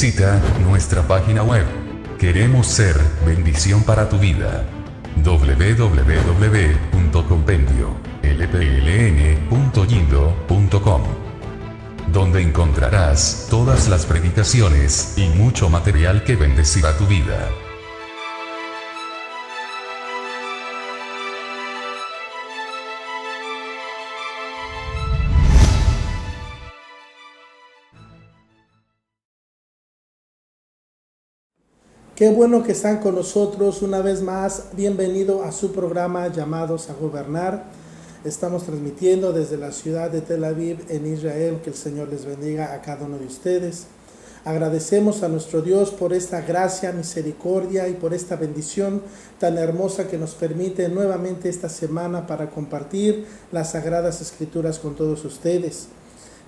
Visita nuestra página web. Queremos ser bendición para tu vida. www.compendiolpln.yindo.com, donde encontrarás todas las predicaciones y mucho material que bendecirá tu vida. Qué bueno que están con nosotros una vez más. Bienvenido a su programa Llamados a Gobernar. Estamos transmitiendo desde la ciudad de Tel Aviv en Israel. Que el Señor les bendiga a cada uno de ustedes. Agradecemos a nuestro Dios por esta gracia, misericordia y por esta bendición tan hermosa que nos permite nuevamente esta semana para compartir las Sagradas Escrituras con todos ustedes.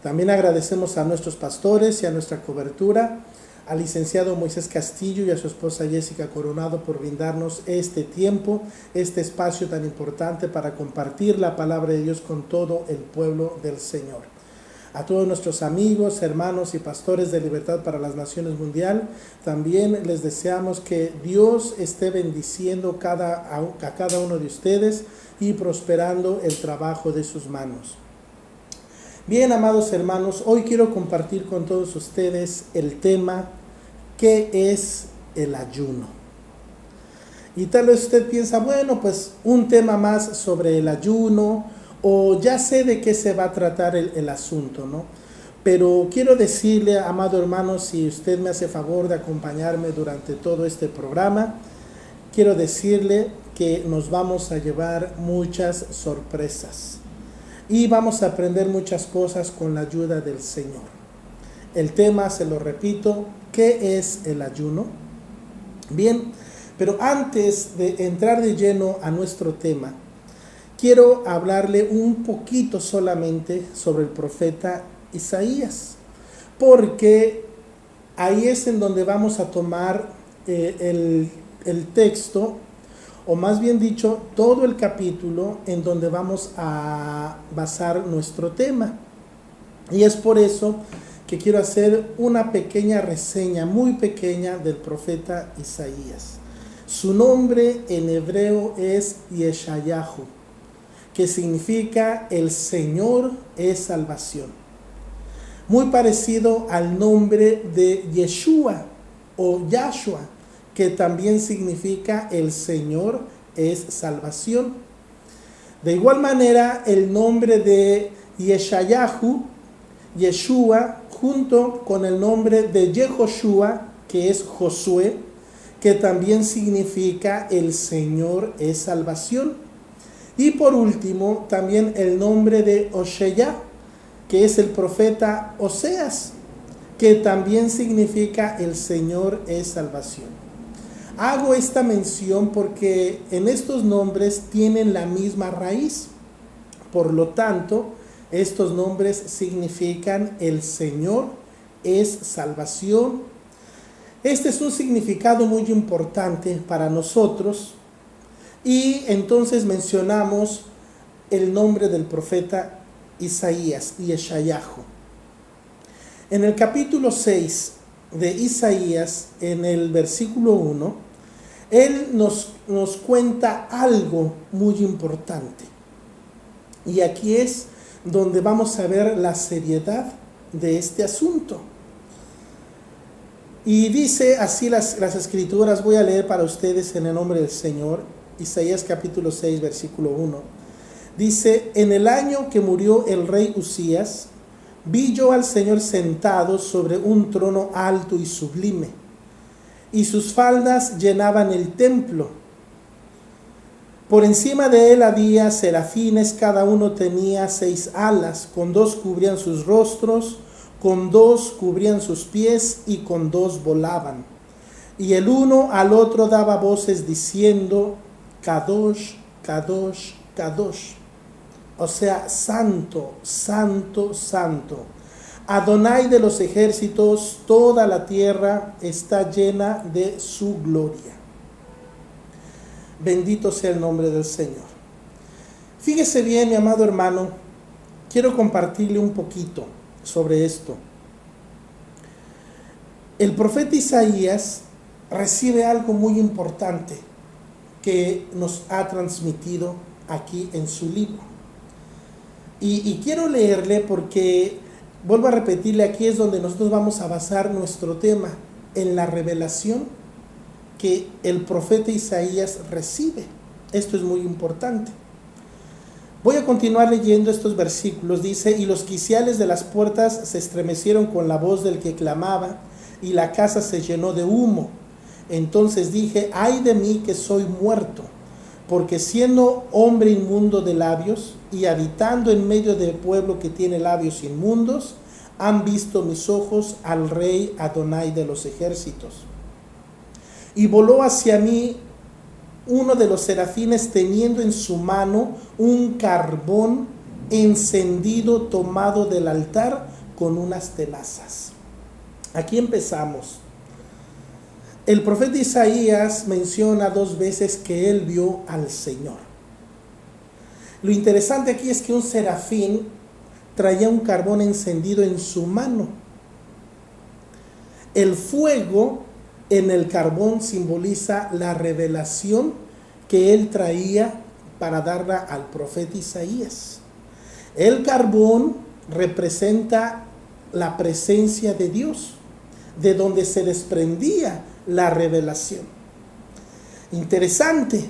También agradecemos a nuestros pastores y a nuestra cobertura, al licenciado Moisés Castillo y a su esposa Jessica Coronado por brindarnos este tiempo, este espacio tan importante para compartir la palabra de Dios con todo el pueblo del Señor. A todos nuestros amigos, hermanos y pastores de Libertad para las Naciones Mundial, también les deseamos que Dios esté bendiciendo a cada uno de ustedes y prosperando el trabajo de sus manos. Bien, amados hermanos, hoy quiero compartir con todos ustedes el tema ¿qué es el ayuno? Y tal vez usted piensa, bueno, pues un tema más sobre el ayuno, o ya sé de qué se va a tratar el asunto, ¿no? Pero quiero decirle, amado hermano, si usted me hace favor de acompañarme durante todo este programa, quiero decirle que nos vamos a llevar muchas sorpresas. Y vamos a aprender muchas cosas con la ayuda del Señor. El tema, se lo repito, ¿qué es el ayuno? Bien, pero antes de entrar de lleno a nuestro tema, quiero hablarle un poquito solamente sobre el profeta Isaías, porque ahí es en donde vamos a tomar el texto, o más bien dicho, todo el capítulo en donde vamos a basar nuestro tema. Y es por eso que quiero hacer una pequeña reseña, muy pequeña, del profeta Isaías. Su nombre en hebreo es Yeshayahu, que significa el Señor es salvación. Muy parecido al nombre de Yeshua o Yahshua, que también significa el Señor es salvación. De igual manera, el nombre de Yeshayahu, Yeshua, junto con el nombre de Yehoshua, que es Josué, que también significa el Señor es salvación. Y por último, también el nombre de Osheya, que es el profeta Oseas, que también significa el Señor es salvación. Hago esta mención porque en estos nombres tienen la misma raíz. Por lo tanto, estos nombres significan el Señor es salvación. Este es un significado muy importante para nosotros. Y entonces mencionamos el nombre del profeta Isaías, Yeshayahu. En el capítulo 6 de Isaías, en el versículo 1, él nos cuenta algo muy importante. Y aquí es donde vamos a ver la seriedad de este asunto. Y dice así las escrituras, voy a leer para ustedes en el nombre del Señor. Isaías capítulo 6, versículo 1. Dice: en el año que murió el rey Usías, vi yo al Señor sentado sobre un trono alto y sublime, y sus faldas llenaban el templo. Por encima de él había serafines, cada uno tenía 6 alas, con 2 cubrían sus rostros, con 2 cubrían sus pies, y con 2 volaban. Y el uno al otro daba voces diciendo: Kadosh, Kadosh, Kadosh. O sea, santo, santo, santo. Adonai de los ejércitos, toda la tierra está llena de su gloria. Bendito sea el nombre del Señor. Fíjese bien, mi amado hermano, quiero compartirle un poquito sobre esto. El profeta Isaías recibe algo muy importante que nos ha transmitido aquí en su libro. Y quiero leerle porque, vuelvo a repetirle, aquí es donde nosotros vamos a basar nuestro tema, en la revelación que el profeta Isaías recibe. Esto es muy importante. Voy a continuar leyendo estos versículos. Dice: y los quiciales de las puertas se estremecieron con la voz del que clamaba, y la casa se llenó de humo. Entonces dije: ay de mí que soy muerto, porque siendo hombre inmundo de labios y habitando en medio de pueblo que tiene labios inmundos, han visto mis ojos al rey Adonai de los ejércitos. Y voló hacia mí uno de los serafines teniendo en su mano un carbón encendido tomado del altar con unas tenazas. Aquí empezamos. El profeta Isaías menciona 2 veces que él vio al Señor. Lo interesante aquí es que un serafín traía un carbón encendido en su mano. El fuego en el carbón simboliza la revelación que él traía para darla al profeta Isaías. El carbón representa la presencia de Dios, de donde se desprendía la revelación. Interesante.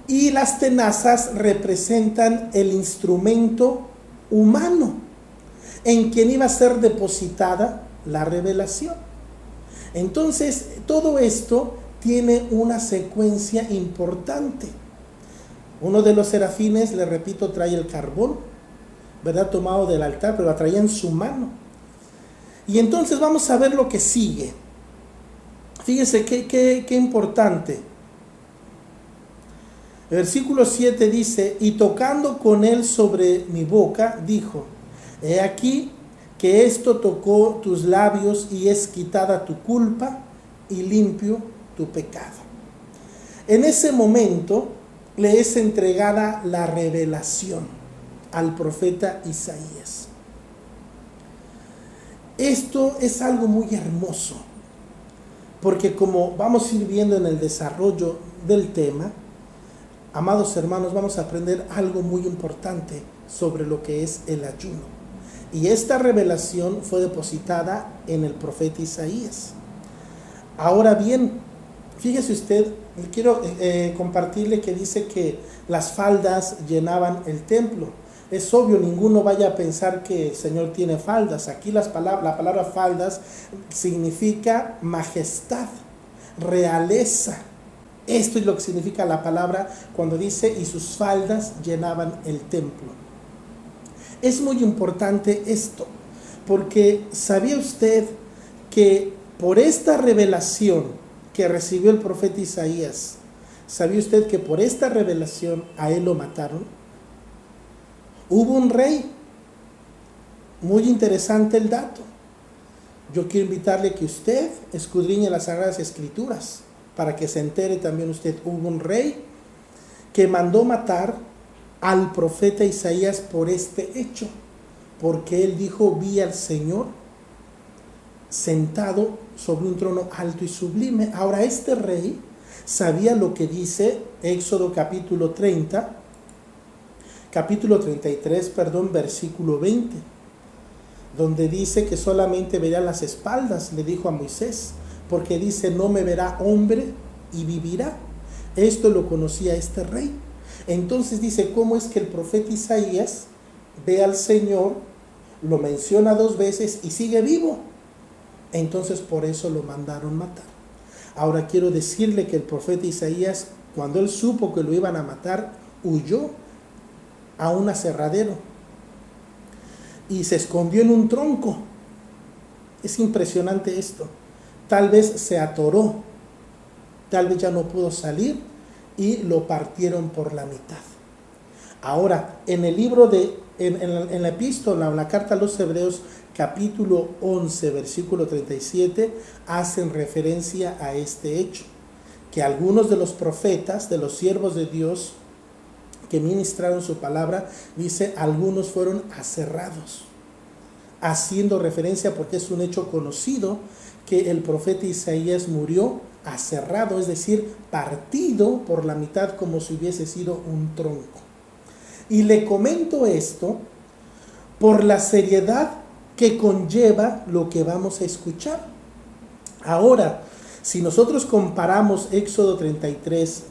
Y las tenazas representan el instrumento humano en quien iba a ser depositada la revelación. Entonces, todo esto tiene una secuencia importante. Uno de los serafines, le repito, trae el carbón, ¿verdad?, tomado del altar, pero la traía en su mano. Y entonces vamos a ver lo que sigue. Fíjese qué importante. El versículo 7 dice: y tocando con él sobre mi boca, dijo: he aquí que esto tocó tus labios y es quitada tu culpa y limpio tu pecado. En ese momento le es entregada la revelación al profeta Isaías. Esto es algo muy hermoso, porque como vamos a ir viendo en el desarrollo del tema, amados hermanos, vamos a aprender algo muy importante sobre lo que es el ayuno. Y esta revelación fue depositada en el profeta Isaías. Ahora bien, fíjese usted, quiero compartirle que dice que las faldas llenaban el templo. Es obvio, ninguno vaya a pensar que el Señor tiene faldas. Aquí la palabra faldas significa majestad, realeza. Esto es lo que significa la palabra cuando dice: y sus faldas llenaban el templo. Es muy importante esto, porque ¿sabía usted que por esta revelación que recibió el profeta Isaías, ¿sabía usted que por esta revelación a él lo mataron? Hubo un rey. Muy interesante el dato. Yo quiero invitarle que usted escudriñe las Sagradas Escrituras para que se entere también usted. Hubo un rey que mandó matar al profeta Isaías por este hecho, porque él dijo: vi al Señor sentado sobre un trono alto y sublime. Ahora, este rey sabía lo que dice Éxodo capítulo 33, versículo 20, donde dice que solamente verá las espaldas, le dijo a Moisés, porque dice: no me verá hombre y vivirá. Esto lo conocía este rey. Entonces dice: ¿cómo es que el profeta Isaías ve al Señor, lo menciona 2 veces y sigue vivo? Entonces por eso lo mandaron matar. Ahora quiero decirle que el profeta Isaías, cuando él supo que lo iban a matar, huyó a un aserradero y se escondió en un tronco. Es impresionante esto. Tal vez se atoró, tal vez ya no pudo salir y lo partieron por la mitad. Ahora, en el libro en la epístola, en la carta a los Hebreos, capítulo 11, versículo 37, hacen referencia a este hecho, que algunos de los profetas, de los siervos de Dios que ministraron su palabra, dice, algunos fueron aserrados. haciendo referencia, porque es un hecho conocido, que el profeta Isaías murió aserrado, es decir, partido por la mitad como si hubiese sido un tronco. Y le comento esto por la seriedad que conlleva lo que vamos a escuchar. Ahora, si nosotros comparamos Éxodo 33,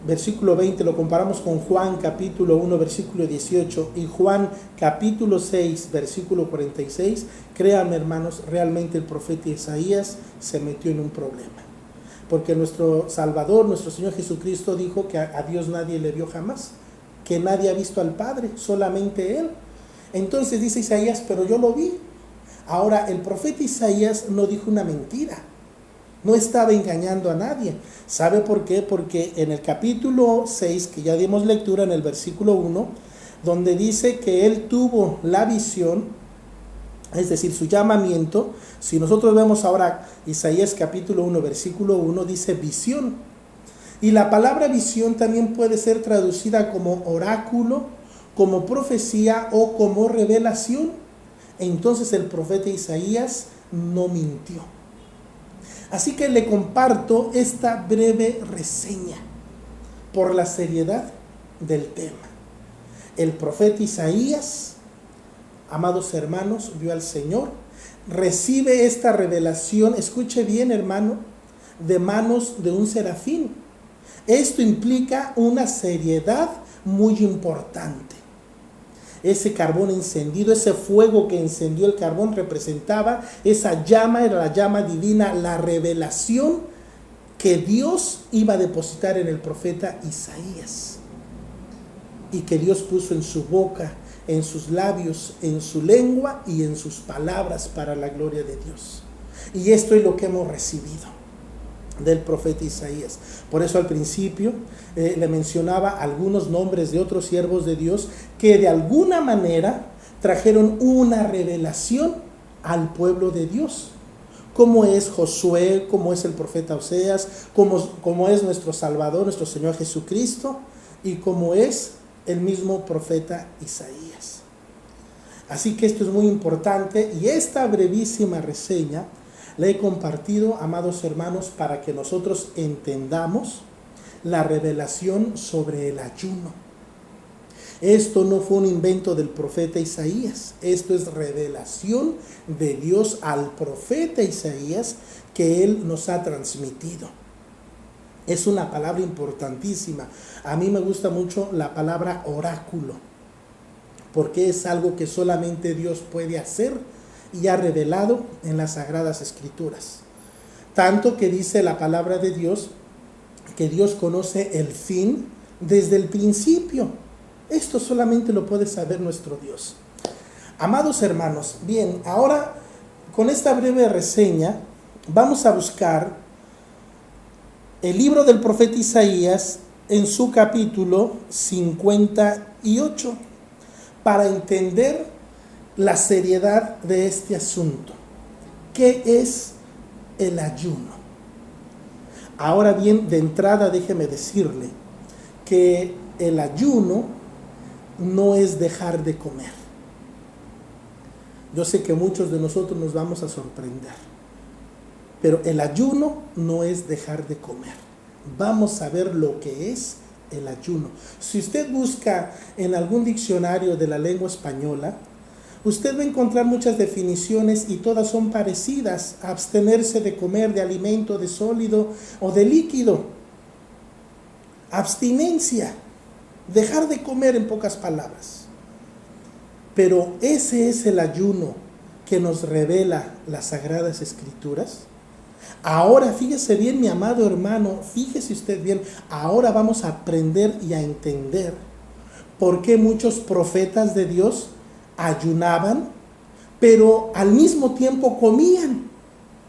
versículo 20, lo comparamos con Juan capítulo 1, versículo 18 y Juan capítulo 6, versículo 46, créanme hermanos, realmente el profeta Isaías se metió en un problema. Porque nuestro Salvador, nuestro Señor Jesucristo dijo que a Dios nadie le vio jamás, que nadie ha visto al Padre, solamente Él. Entonces dice Isaías, pero yo lo vi. Ahora, el profeta Isaías no dijo una mentira, no estaba engañando a nadie. ¿Sabe por qué? Porque en el capítulo 6, que ya dimos lectura en el versículo 1, donde dice que él tuvo la visión, es decir, su llamamiento. Si nosotros vemos ahora Isaías capítulo 1, versículo 1, dice visión. Y la palabra visión también puede ser traducida como oráculo, como profecía o como revelación. Entonces el profeta Isaías no mintió. Así que le comparto esta breve reseña por la seriedad del tema. El profeta Isaías, amados hermanos, vio al Señor, recibe esta revelación, escuche bien hermano, de manos de un serafín. Esto implica una seriedad muy importante. Ese carbón encendido, ese fuego que encendió el carbón representaba esa llama, era la llama divina, la revelación que Dios iba a depositar en el profeta Isaías y que Dios puso en su boca, en sus labios, en su lengua y en sus palabras para la gloria de Dios. Y esto es lo que hemos recibido del profeta Isaías. Por eso al principio le mencionaba algunos nombres de otros siervos de Dios que de alguna manera trajeron una revelación al pueblo de Dios, como es Josué, como es el profeta Oseas, como es nuestro Salvador, nuestro Señor Jesucristo, y como es el mismo profeta Isaías. Así que esto es muy importante, y esta brevísima reseña la he compartido, amados hermanos, para que nosotros entendamos la revelación sobre el ayuno. Esto no fue un invento del profeta Isaías, esto es revelación de Dios al profeta Isaías que él nos ha transmitido. Es una palabra importantísima. A mí me gusta mucho la palabra oráculo, porque es algo que solamente Dios puede hacer y ha revelado en las Sagradas Escrituras. Tanto que dice la palabra de Dios que Dios conoce el fin desde el principio. Esto solamente lo puede saber nuestro Dios. Amados hermanos, bien, ahora con esta breve reseña vamos a buscar el libro del profeta Isaías en su capítulo 58 para entender la seriedad de este asunto. ¿Qué es el ayuno? Ahora bien, de entrada déjeme decirle que el ayuno no es dejar de comer. Yo sé que muchos de nosotros nos vamos a sorprender, pero el ayuno no es dejar de comer. Vamos a ver lo que es el ayuno. Si usted busca en algún diccionario de la lengua española, usted va a encontrar muchas definiciones y todas son parecidas: abstenerse de comer, de alimento, de sólido o de líquido. Abstinencia, dejar de comer en pocas palabras. Pero ese es el ayuno que nos revela las Sagradas Escrituras. Ahora fíjese bien, mi amado hermano, fíjese usted bien, ahora vamos a aprender y a entender por qué muchos profetas de Dios ayunaban, pero al mismo tiempo comían.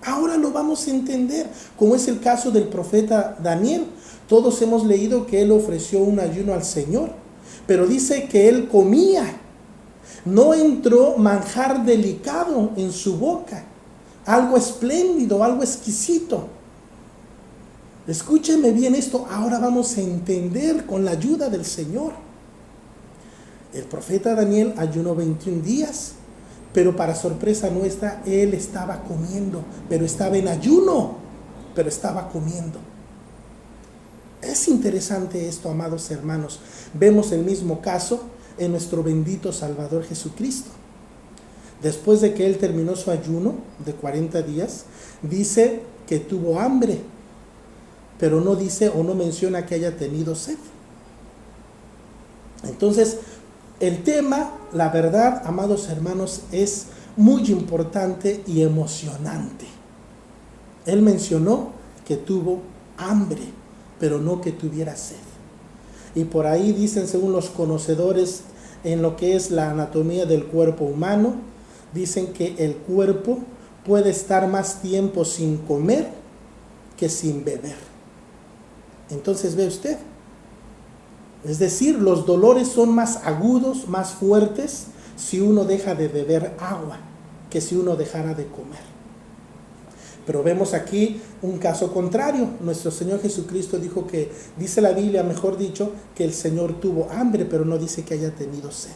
Ahora lo vamos a entender, como es el caso del profeta Daniel. Todos hemos leído que él ofreció un ayuno al Señor, pero dice que él comía. No entró manjar delicado en su boca, algo espléndido, algo exquisito. Escúcheme bien esto, ahora vamos a entender con la ayuda del Señor. El profeta Daniel ayunó 21 días, Pero para sorpresa nuestra, él estaba comiendo, pero estaba en ayuno, pero estaba comiendo. Es interesante esto, amados hermanos. Vemos el mismo caso en nuestro bendito Salvador Jesucristo. Después de que él terminó su ayuno de 40 días, dice que tuvo hambre, pero no dice o no menciona que haya tenido sed. Entonces, el tema, la verdad, amados hermanos, es muy importante y emocionante. Él mencionó que tuvo hambre, pero no que tuviera sed. Y por ahí dicen, según los conocedores en lo que es la anatomía del cuerpo humano, dicen que el cuerpo puede estar más tiempo sin comer que sin beber. Entonces, ve usted, es decir, los dolores son más agudos, más fuertes si uno deja de beber agua que si uno dejara de comer. Pero vemos aquí un caso contrario. Nuestro Señor Jesucristo dijo que, dice la Biblia, mejor dicho, que el Señor tuvo hambre, pero no dice que haya tenido sed.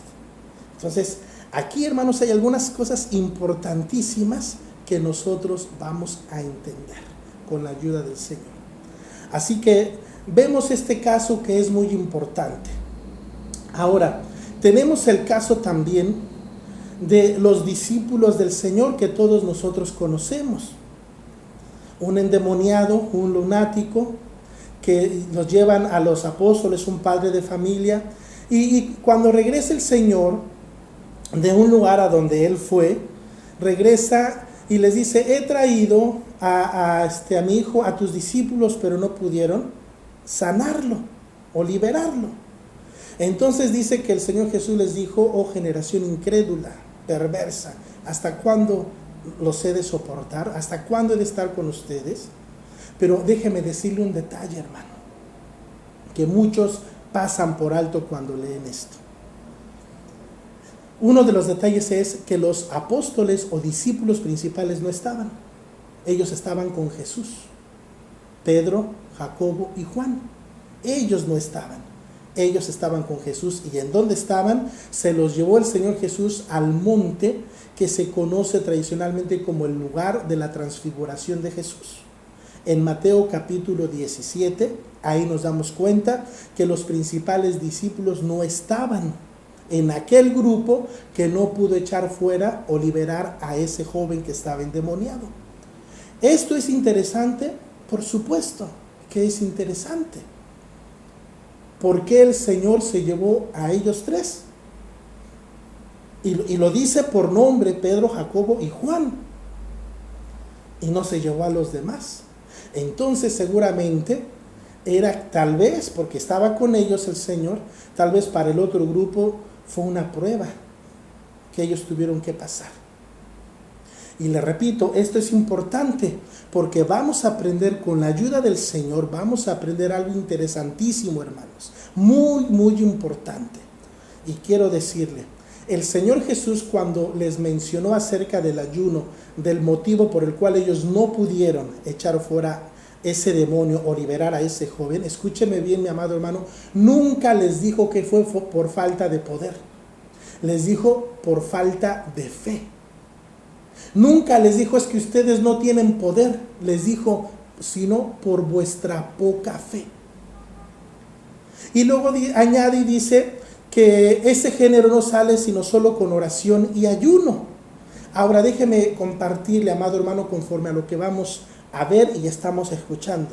Entonces, aquí, hermanos, hay algunas cosas importantísimas que nosotros vamos a entender con la ayuda del Señor. Así que vemos este caso que es muy importante. Ahora, tenemos el caso también de los discípulos del Señor que todos nosotros conocemos. Un endemoniado, un lunático, que los llevan a los apóstoles, un padre de familia, y cuando regresa el Señor de un lugar a donde él fue, regresa y les dice: he traído a mi hijo, a tus discípulos, pero no pudieron sanarlo o liberarlo. Entonces dice que el Señor Jesús les dijo: oh generación incrédula, perversa, ¿hasta cuándo los he de soportar? ¿Hasta cuándo he de estar con ustedes? Pero déjeme decirle un detalle, hermano, que muchos pasan por alto cuando leen esto. Uno de los detalles es que los apóstoles o discípulos principales no estaban. Ellos estaban con Jesús. Pedro, Jacobo y Juan. Ellos no estaban. Ellos estaban con Jesús. ¿Y en dónde estaban? Se los llevó el Señor Jesús al monte que se conoce tradicionalmente como el lugar de la transfiguración de Jesús. En Mateo capítulo 17, ahí nos damos cuenta que los principales discípulos no estaban en aquel grupo que no pudo echar fuera o liberar a ese joven que estaba endemoniado. ¿Esto es interesante? Por supuesto que es interesante. ¿Por qué el Señor se llevó a ellos tres? Y lo dice por nombre: Pedro, Jacobo y Juan. Y no se llevó a los demás. Entonces seguramente era, tal vez porque estaba con ellos el Señor, tal vez para el otro grupo fue una prueba que ellos tuvieron que pasar. Y le repito, esto es importante porque vamos a aprender con la ayuda del Señor, vamos a aprender algo interesantísimo, hermanos, muy, muy importante. Y quiero decirle, el Señor Jesús, cuando les mencionó acerca del ayuno, del motivo por el cual ellos no pudieron echar fuera ese demonio o liberar a ese joven, escúcheme bien, mi amado hermano, nunca les dijo que fue por falta de poder. Les dijo por falta de fe. Nunca les dijo: es que ustedes no tienen poder. Les dijo: sino por vuestra poca fe. Y luego añade y dice que ese género no sale sino solo con oración y ayuno. Ahora déjeme compartirle, amado hermano, conforme a lo que vamos a ver y estamos escuchando.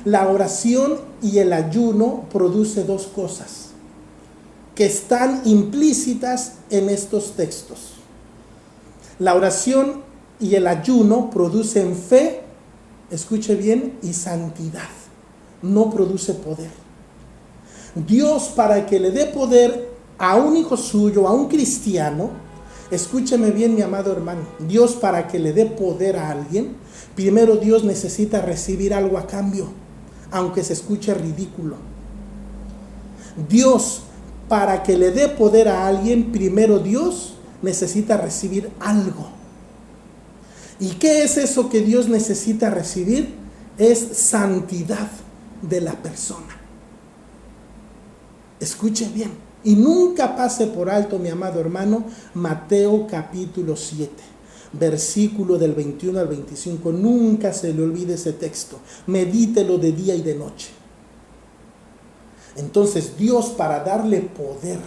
La oración y el ayuno produce dos cosas que están implícitas en estos textos. La oración y el ayuno producen fe, escuche bien, y santidad. No produce poder. Dios, para que le dé poder a un hijo suyo, a un cristiano, escúcheme bien, mi amado hermano, Dios, para que le dé poder a alguien, primero Dios necesita recibir algo a cambio, aunque se escuche ridículo. Dios, para que le dé poder a alguien, primero Dios necesita recibir algo. ¿Y qué es eso que Dios necesita recibir? Es santidad de la persona. Escuche bien, Y nunca pase por alto, mi amado hermano, Mateo capítulo 7, versículo del 21 al 25. Nunca se le olvide ese texto. Medítelo de día y de noche. Entonces, Dios, para darle poder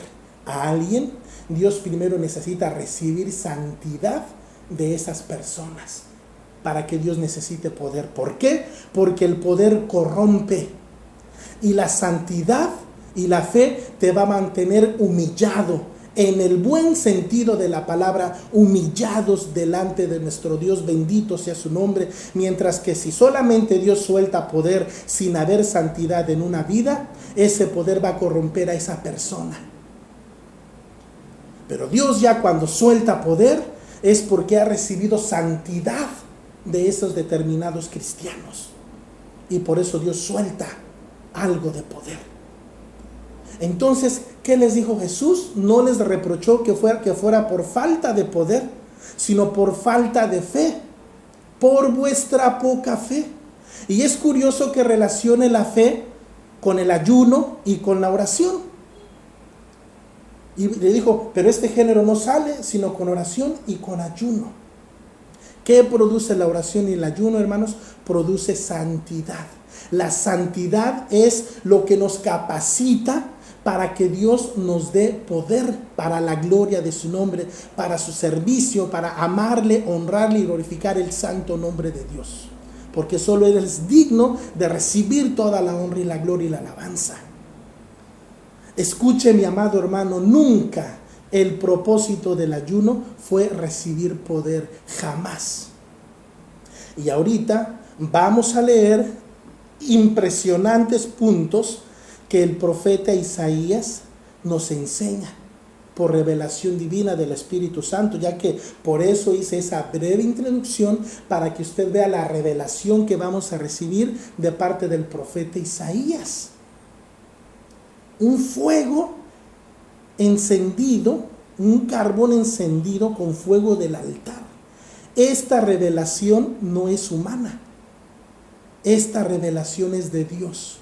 a alguien, Dios primero necesita recibir santidad de esas personas para que Dios necesite poder. ¿Por qué? Porque el poder corrompe, y la santidad y la fe te va a mantener humillado, en el buen sentido de la palabra, humillados delante de nuestro Dios, bendito sea su nombre. Mientras que si solamente Dios suelta poder sin haber santidad en una vida, ese poder va a corromper a esa persona. Pero Dios, ya cuando suelta poder, es porque ha recibido santidad de esos determinados cristianos, y por eso Dios suelta algo de poder. Entonces, ¿qué les dijo Jesús? No les reprochó que fuera por falta de poder, sino por falta de fe, por vuestra poca fe. Y es curioso que relacione la fe con el ayuno y con la oración. Y le dijo, pero este género no sale sino con oración y con ayuno. ¿Qué produce la oración y el ayuno, hermanos? Produce santidad. La santidad es lo que nos capacita para que Dios nos dé poder para la gloria de su nombre, para su servicio, para amarle, honrarle y glorificar el santo nombre de Dios. Porque solo Él es digno de recibir toda la honra y la gloria y la alabanza. Escuche, mi amado hermano, nunca el propósito del ayuno fue recibir poder, jamás. Y ahorita vamos a leer impresionantes puntos que el profeta Isaías nos enseña por revelación divina del Espíritu Santo, ya que por eso hice esa breve introducción, para que usted vea la revelación que vamos a recibir de parte del profeta Isaías. Un fuego encendido, un carbón encendido con fuego del altar. Esta revelación no es humana. Esta revelación es de Dios.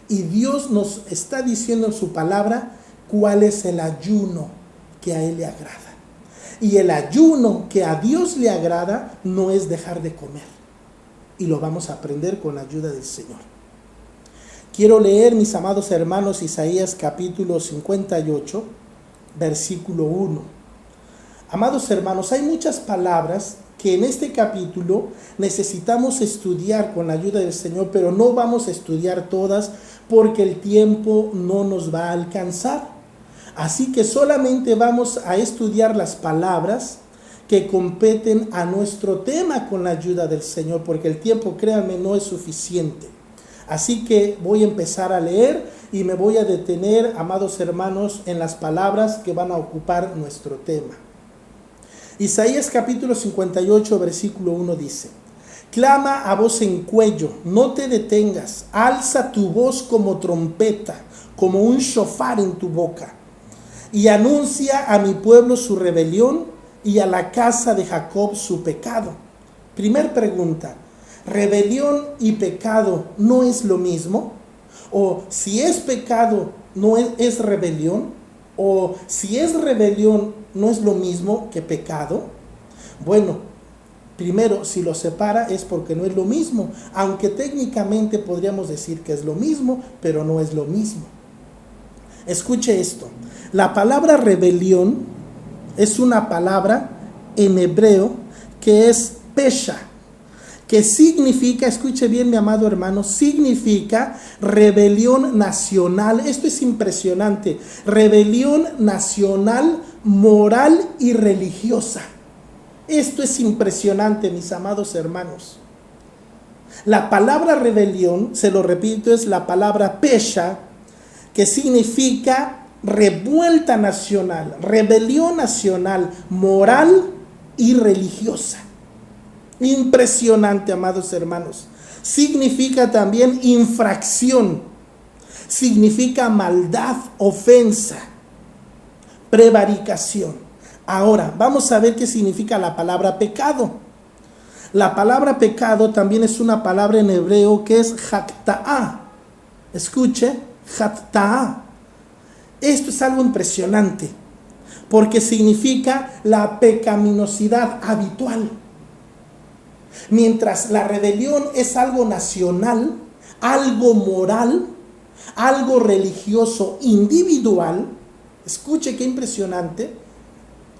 Y Dios nos está diciendo en su palabra cuál es el ayuno que a Él le agrada. Y el ayuno que a Dios le agrada no es dejar de comer. Y lo vamos a aprender con la ayuda del Señor. Quiero leer, mis amados hermanos, Isaías capítulo 58, versículo 1. Amados hermanos, hay muchas palabras que en este capítulo necesitamos estudiar con la ayuda del Señor, pero no vamos a estudiar todas porque el tiempo no nos va a alcanzar. Así que solamente vamos a estudiar las palabras que competen a nuestro tema con la ayuda del Señor, porque el tiempo, créanme, no es suficiente. Así que voy a empezar a leer y me voy a detener, amados hermanos, en las palabras que van a ocupar nuestro tema. Isaías capítulo 58, versículo 1 dice: clama a voz en cuello, no te detengas, alza tu voz como trompeta, como un shofar en tu boca, y anuncia a mi pueblo su rebelión y a la casa de Jacob su pecado. Primer pregunta: ¿rebelión y pecado no es lo mismo? O si es pecado, ¿no es rebelión? O si es rebelión, ¿no es lo mismo que pecado? Bueno, primero, si lo separa es porque no es lo mismo, aunque técnicamente podríamos decir que es lo mismo, pero no es lo mismo. Escuche esto: la palabra rebelión es una palabra en hebreo que es pesha, que significa, escuche bien mi amado hermano, significa rebelión nacional. Esto es impresionante: rebelión nacional, moral y religiosa. Esto es impresionante, mis amados hermanos. La palabra rebelión, se lo repito, es la palabra pesha, que significa revuelta nacional, rebelión nacional, moral y religiosa. Impresionante, amados hermanos. Significa también infracción, significa maldad, ofensa, prevaricación. Ahora, vamos a ver qué significa la palabra pecado. La palabra pecado también es una palabra en hebreo que es hakta'ah. Escuche, hakta'ah. Esto es algo impresionante, porque significa la pecaminosidad habitual. Mientras la rebelión es algo nacional, algo moral, algo religioso individual, escuche qué impresionante,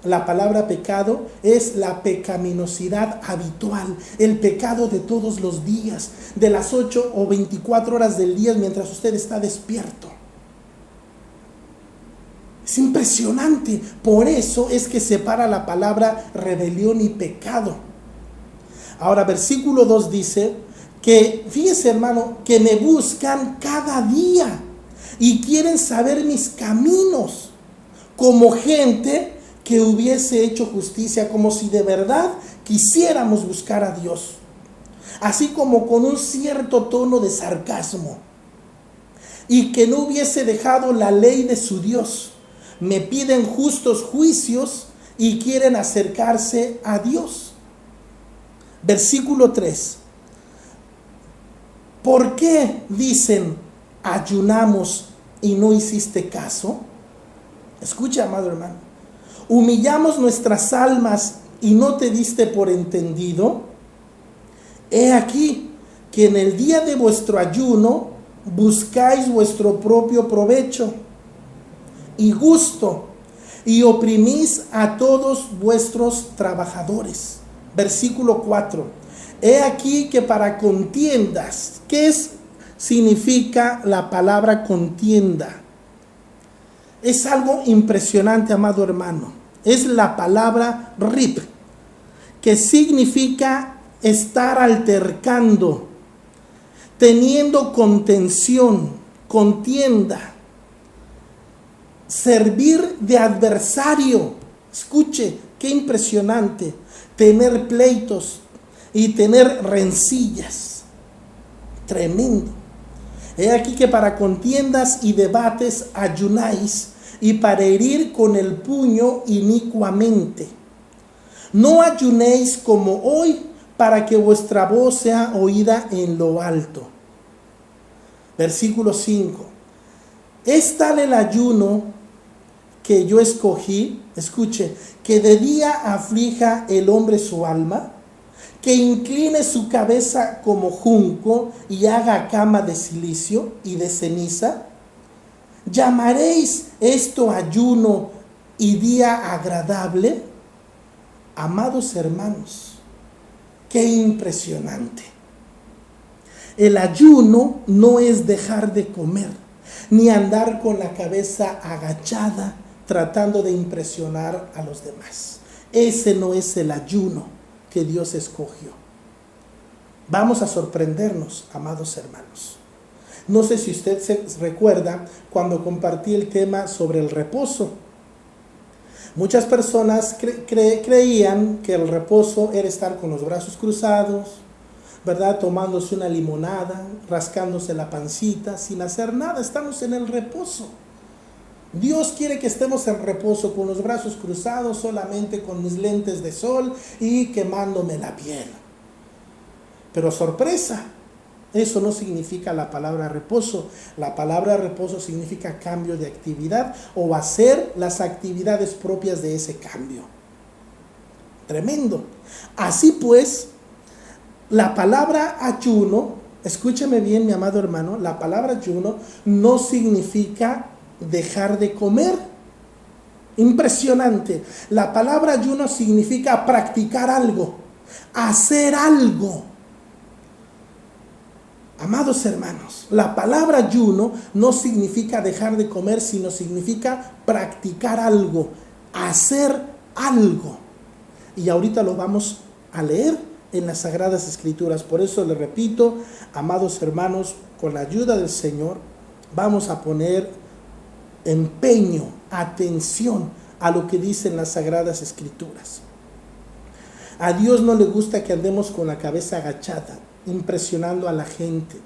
la palabra pecado es la pecaminosidad habitual, el pecado de todos los días, de las 8 o 24 horas del día mientras usted está despierto. Es impresionante, por eso es que separa la palabra rebelión y pecado. Ahora, versículo 2 dice que, fíjese hermano, que me buscan cada día y quieren saber mis caminos, como gente que hubiese hecho justicia, como si de verdad quisiéramos buscar a Dios, así como con un cierto tono de sarcasmo, y que no hubiese dejado la ley de su Dios. Me piden justos juicios y quieren acercarse a Dios. Versículo 3. ¿Por qué dicen ayunamos y no hiciste caso? Escucha, amado hermano. Humillamos nuestras almas y no te diste por entendido. He aquí que en el día de vuestro ayuno buscáis vuestro propio provecho y gusto, y oprimís a todos vuestros trabajadores. Versículo 4. He aquí que para contiendas, ¿qué significa la palabra contienda? Es algo impresionante, amado hermano. Es la palabra rip, que significa estar altercando, teniendo contención, contienda, servir de adversario. Escuche, qué impresionante, tener pleitos y tener rencillas. Tremendo. He aquí que para contiendas y debates ayunáis, y para herir con el puño inicuamente. No ayunéis como hoy, para que vuestra voz sea oída en lo alto. Versículo 5. Es tal el ayuno que yo escogí, escuche, que de día aflija el hombre su alma, que incline su cabeza como junco y haga cama de silicio y de ceniza. ¿Llamaréis esto ayuno y día agradable? Amados hermanos, qué impresionante. El ayuno no es dejar de comer, ni andar con la cabeza agachada tratando de impresionar a los demás. Ese no es el ayuno que Dios escogió. Vamos a sorprendernos, amados hermanos. No sé si usted se recuerda cuando compartí el tema sobre el reposo. Muchas personas creían que el reposo era estar con los brazos cruzados, ¿verdad? Tomándose una limonada, rascándose la pancita, sin hacer nada. Estamos en el reposo. Dios quiere que estemos en reposo, con los brazos cruzados, solamente con mis lentes de sol y quemándome la piel. Pero sorpresa, eso no significa la palabra reposo. La palabra reposo significa cambio de actividad o hacer las actividades propias de ese cambio. Tremendo. Así pues, la palabra ayuno, escúchame bien, mi amado hermano, la palabra ayuno no significa dejar de comer. Impresionante. La palabra ayuno significa practicar algo, hacer algo. Amados hermanos, la palabra ayuno no significa dejar de comer, sino significa practicar algo, hacer algo. Y ahorita lo vamos a leer en las Sagradas Escrituras. Por eso le repito, amados hermanos, con la ayuda del Señor, vamos a poner empeño, atención a lo que dicen las Sagradas Escrituras. A Dios no le gusta que andemos con la cabeza agachada, impresionando a la gente,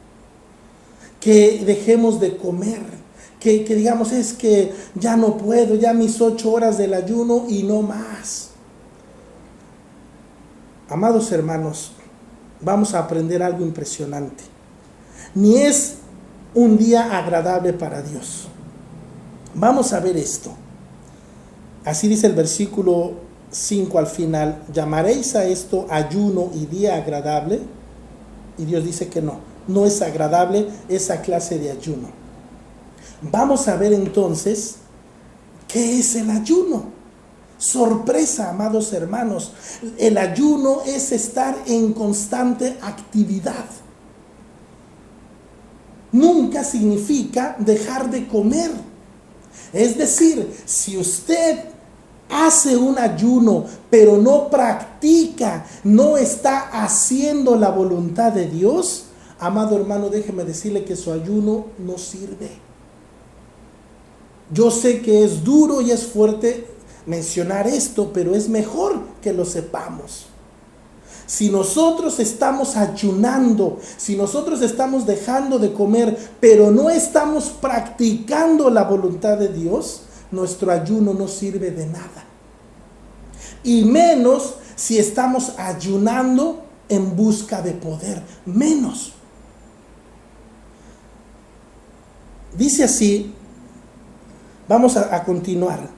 que dejemos de comer, que digamos es que ya no puedo, ya mis 8 horas del ayuno y no más. Amados hermanos, vamos a aprender algo impresionante. Ni es un día agradable para Dios, Vamos a ver esto. Así dice el versículo 5 al final: ¿llamaréis a esto ayuno y día agradable? Y Dios dice que no es agradable esa clase de ayuno. Vamos a ver entonces qué es el ayuno. Sorpresa, amados hermanos. El ayuno es estar en constante actividad. Nunca significa dejar de comer. Es decir, si usted hace un ayuno, pero no practica, no está haciendo la voluntad de Dios, amado hermano, déjeme decirle que su ayuno no sirve. Yo sé que es duro y es fuerte mencionar esto, pero es mejor que lo sepamos. Si nosotros estamos ayunando, si nosotros estamos dejando de comer, pero no estamos practicando la voluntad de Dios, nuestro ayuno no sirve de nada. Y menos si estamos ayunando en busca de poder, menos. Dice así, vamos a continuar.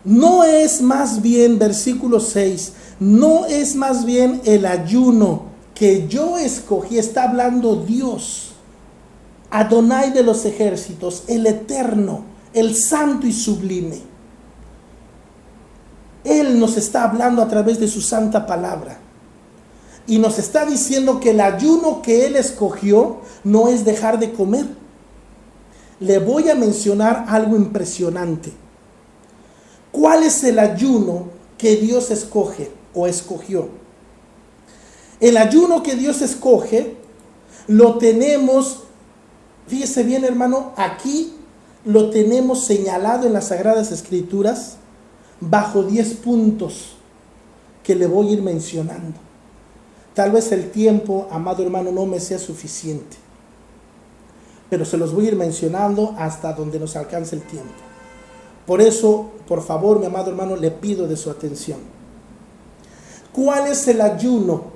No es más bien, versículo 6, no es más bien el ayuno que yo escogí, está hablando Dios, Adonai de los ejércitos, el eterno, el santo y sublime. Él nos está hablando a través de su santa palabra y nos está diciendo que el ayuno que Él escogió no es dejar de comer. Le voy a mencionar algo impresionante. ¿Cuál es el ayuno que Dios escoge o escogió? El ayuno que Dios escoge lo tenemos, fíjese bien hermano, aquí lo tenemos señalado en las Sagradas Escrituras bajo 10 puntos que le voy a ir mencionando. Tal vez el tiempo, amado hermano, no me sea suficiente, pero se los voy a ir mencionando hasta donde nos alcance el tiempo. Por eso, por favor, mi amado hermano, le pido de su atención. ¿Cuál es el ayuno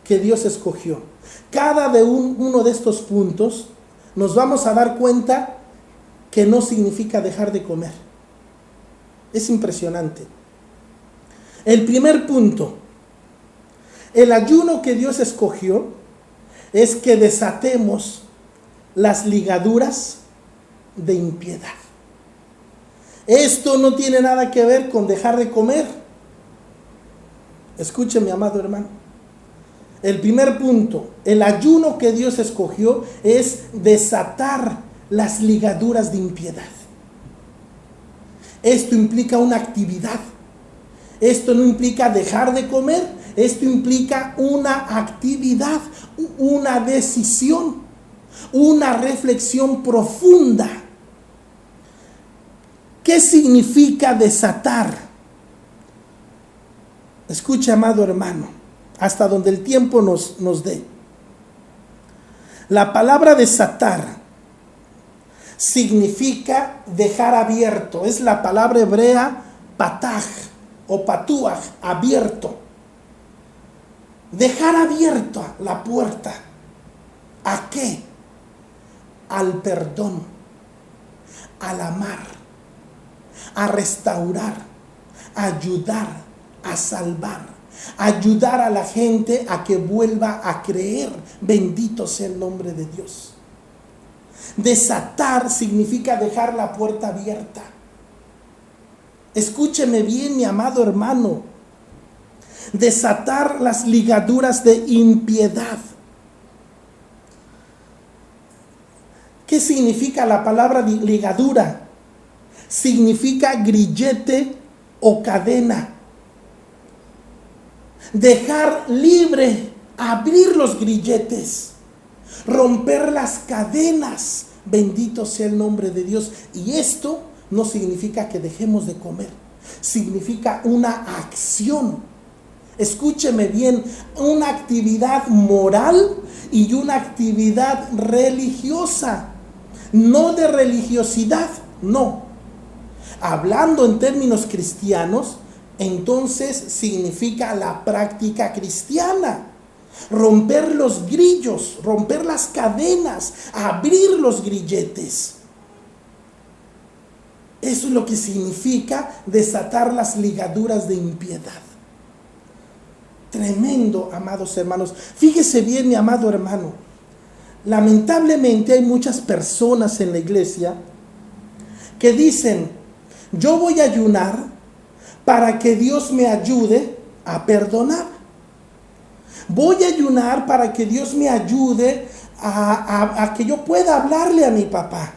que Dios escogió? Cada uno de estos puntos nos vamos a dar cuenta que no significa dejar de comer. Es impresionante. El primer punto, el ayuno que Dios escogió es que desatemos las ligaduras de impiedad. Esto no tiene nada que ver con dejar de comer. Escúcheme, amado hermano. El primer punto, el ayuno que Dios escogió es desatar las ligaduras de impiedad. Esto implica una actividad. Esto no implica dejar de comer. Esto implica una actividad, una decisión, una reflexión profunda. ¿Qué significa desatar? Escucha, amado hermano, hasta donde el tiempo nos dé. La palabra desatar significa dejar abierto. Es la palabra hebrea pataj o patuaj, abierto. Dejar abierta la puerta. ¿A qué? Al perdón, al amar, a restaurar, a ayudar, a salvar, a ayudar a la gente a que vuelva a creer. Bendito sea el nombre de Dios. Desatar significa dejar la puerta abierta. Escúcheme bien, mi amado hermano. Desatar las ligaduras de impiedad. ¿Qué significa la palabra ligadura? Significa grillete o cadena. Dejar libre, abrir los grilletes, romper las cadenas. Bendito sea el nombre de Dios. Y esto no significa que dejemos de comer. Significa una acción. Escúcheme bien, una actividad moral y una actividad religiosa. No de religiosidad, no. Hablando en términos cristianos, entonces significa la práctica cristiana. Romper los grillos, romper las cadenas, abrir los grilletes. Eso es lo que significa desatar las ligaduras de impiedad. Tremendo, amados hermanos. Fíjese bien, mi amado hermano. Lamentablemente hay muchas personas en la iglesia que dicen: yo voy a ayunar para que Dios me ayude a perdonar. Voy a ayunar para que Dios me ayude a que yo pueda hablarle a mi papá.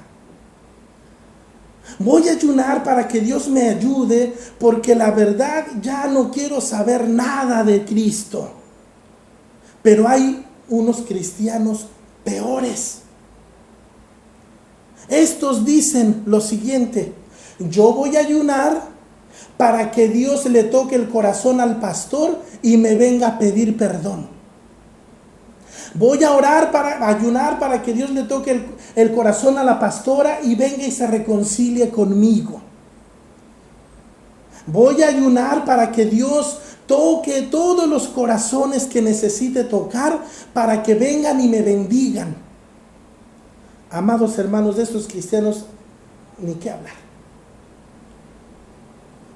Voy a ayunar para que Dios me ayude, porque la verdad ya no quiero saber nada de Cristo. Pero hay unos cristianos peores. Estos dicen lo siguiente: yo voy a ayunar para que Dios le toque el corazón al pastor y me venga a pedir perdón. Voy a ayunar para que Dios le toque el corazón a la pastora y venga y se reconcilie conmigo. Voy a ayunar para que Dios toque todos los corazones que necesite tocar, para que vengan y me bendigan. Amados hermanos, de estos cristianos ni qué hablar.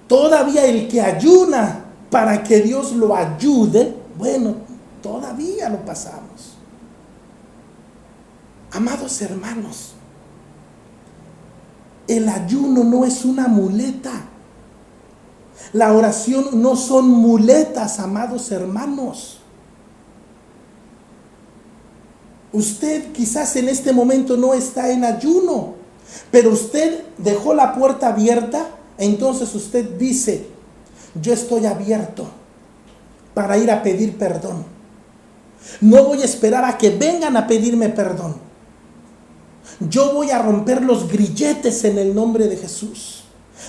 Todavía el que ayuna para que Dios lo ayude, bueno, todavía lo pasamos. Amados hermanos, el ayuno no es una muleta. La oración no son muletas, amados hermanos. Usted quizás en este momento no está en ayuno, pero usted dejó la puerta abierta. Entonces usted dice: yo estoy abierto para ir a pedir perdón. No voy a esperar a que vengan a pedirme perdón. Yo voy a romper los grilletes en el nombre de Jesús.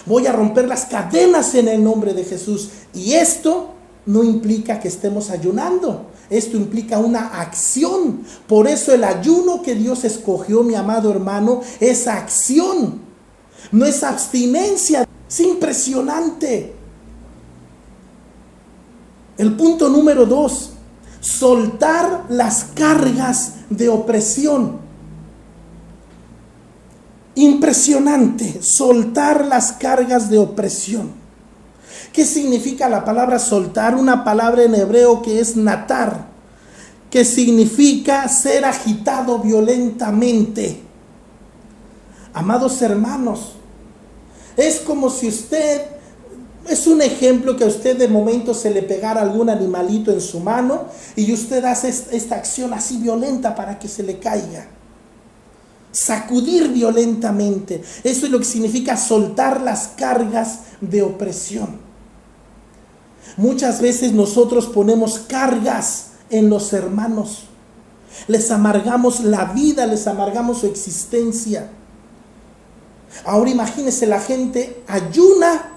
Voy a romper las cadenas en el nombre de Jesús. Y esto no implica que estemos ayunando. Esto implica una acción. Por eso el ayuno que Dios escogió, mi amado hermano, es acción. No es abstinencia. Es impresionante. El punto número 2. Soltar las cargas de opresión. Impresionante, soltar las cargas de opresión. ¿Qué significa la palabra soltar? Una palabra en hebreo que es natar, que significa ser agitado violentamente. Amados hermanos, es como si usted, es un ejemplo que a usted de momento se le pegara algún animalito en su mano y usted hace esta acción así violenta para que se le caiga. Sacudir violentamente. Eso es lo que significa soltar las cargas de opresión. Muchas veces nosotros ponemos cargas en los hermanos. Les amargamos la vida, les amargamos su existencia. Ahora imagínese, la gente ayuna,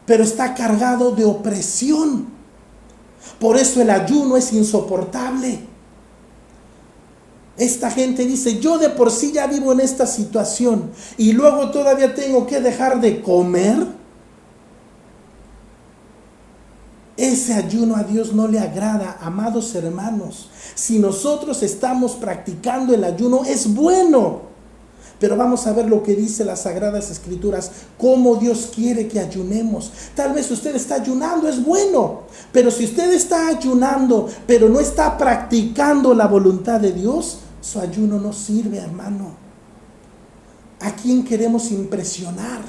pero está cargado de opresión. Por eso el ayuno es insoportable. Esta gente dice: yo de por sí ya vivo en esta situación y luego todavía tengo que dejar de comer. Ese ayuno a Dios no le agrada, amados hermanos. Si nosotros estamos practicando el ayuno, es bueno. Pero vamos a ver lo que dice las Sagradas Escrituras, cómo Dios quiere que ayunemos. Tal vez usted está ayunando, es bueno. Pero si usted está ayunando, pero no está practicando la voluntad de Dios, su ayuno no sirve, hermano. ¿A quién queremos impresionar?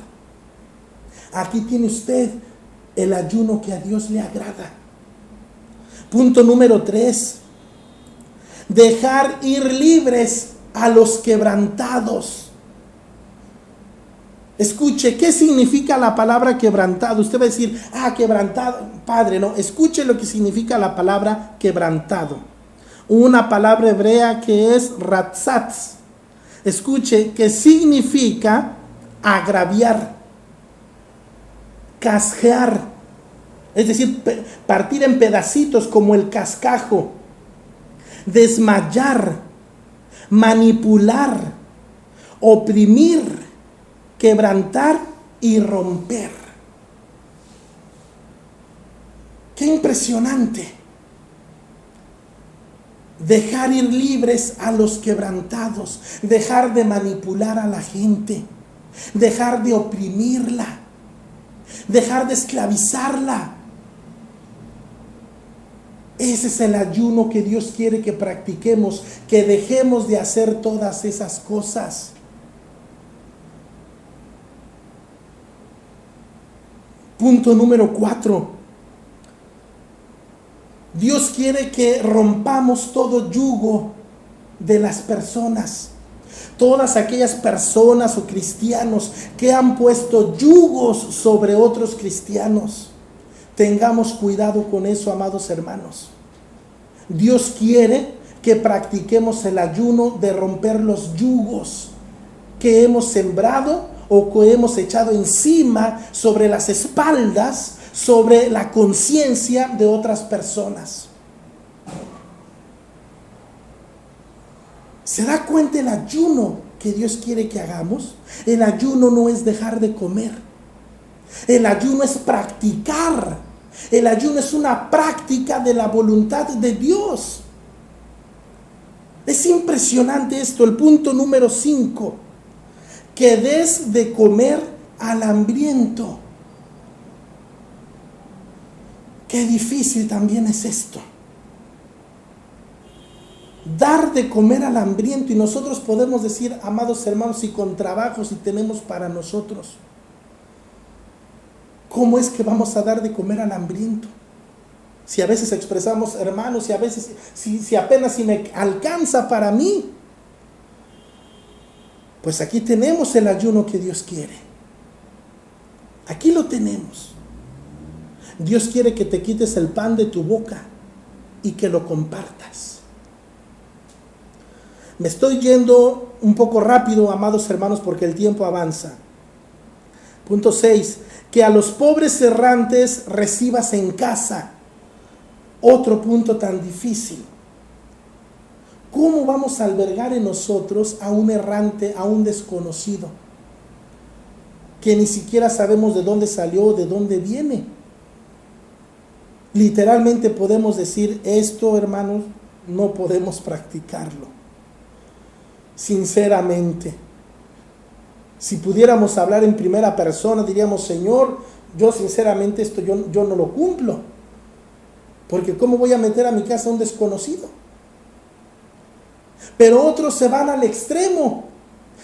Aquí tiene usted el ayuno que a Dios le agrada. Punto número 3. Dejar ir libres a los quebrantados. Escuche, ¿qué significa la palabra quebrantado? Usted va a decir: quebrantado, padre, no. Escuche lo que significa la palabra quebrantado. Una palabra hebrea que es ratzatz. Escuche, que significa agraviar, casquear, es decir, partir en pedacitos como el cascajo, desmayar, manipular, oprimir, quebrantar y romper. ¡Qué impresionante! Dejar ir libres a los quebrantados, dejar de manipular a la gente. dejar de oprimirla, dejar de esclavizarla. Ese es el ayuno que Dios quiere que practiquemos, que dejemos de hacer todas esas cosas. Punto número 4. Dios quiere que rompamos todo yugo de las personas. Todas aquellas personas o cristianos que han puesto yugos sobre otros cristianos. Tengamos cuidado con eso, amados hermanos. Dios quiere que practiquemos el ayuno de romper los yugos que hemos sembrado o que hemos echado encima sobre las espaldas, sobre la conciencia de otras personas. ¿Se da cuenta el ayuno que Dios quiere que hagamos? El ayuno no es dejar de comer. El ayuno es practicar. El ayuno es una práctica de la voluntad de Dios. Es impresionante esto. El punto número 5. Que des de comer al hambriento. Qué difícil también es esto. Dar de comer al hambriento. Y nosotros podemos decir, amados hermanos, y con trabajo si tenemos para nosotros. ¿Cómo es que vamos a dar de comer al hambriento? Si a veces expresamos, hermanos, y a veces si apenas si me alcanza para mí. Pues aquí tenemos el ayuno que Dios quiere. Aquí lo tenemos. Dios quiere que te quites el pan de tu boca y que lo compartas. Me estoy yendo un poco rápido, amados hermanos, porque el tiempo avanza. Punto 6. Que a los pobres errantes recibas en casa. Otro punto tan difícil. ¿Cómo vamos a albergar en nosotros a un errante, a un desconocido? Que ni siquiera sabemos de dónde salió, de dónde viene. Literalmente podemos decir esto, hermanos, no podemos practicarlo. Sinceramente. Si pudiéramos hablar en primera persona, diríamos, Señor, yo sinceramente esto yo no lo cumplo. Porque ¿cómo voy a meter a mi casa a un desconocido? Pero otros se van al extremo.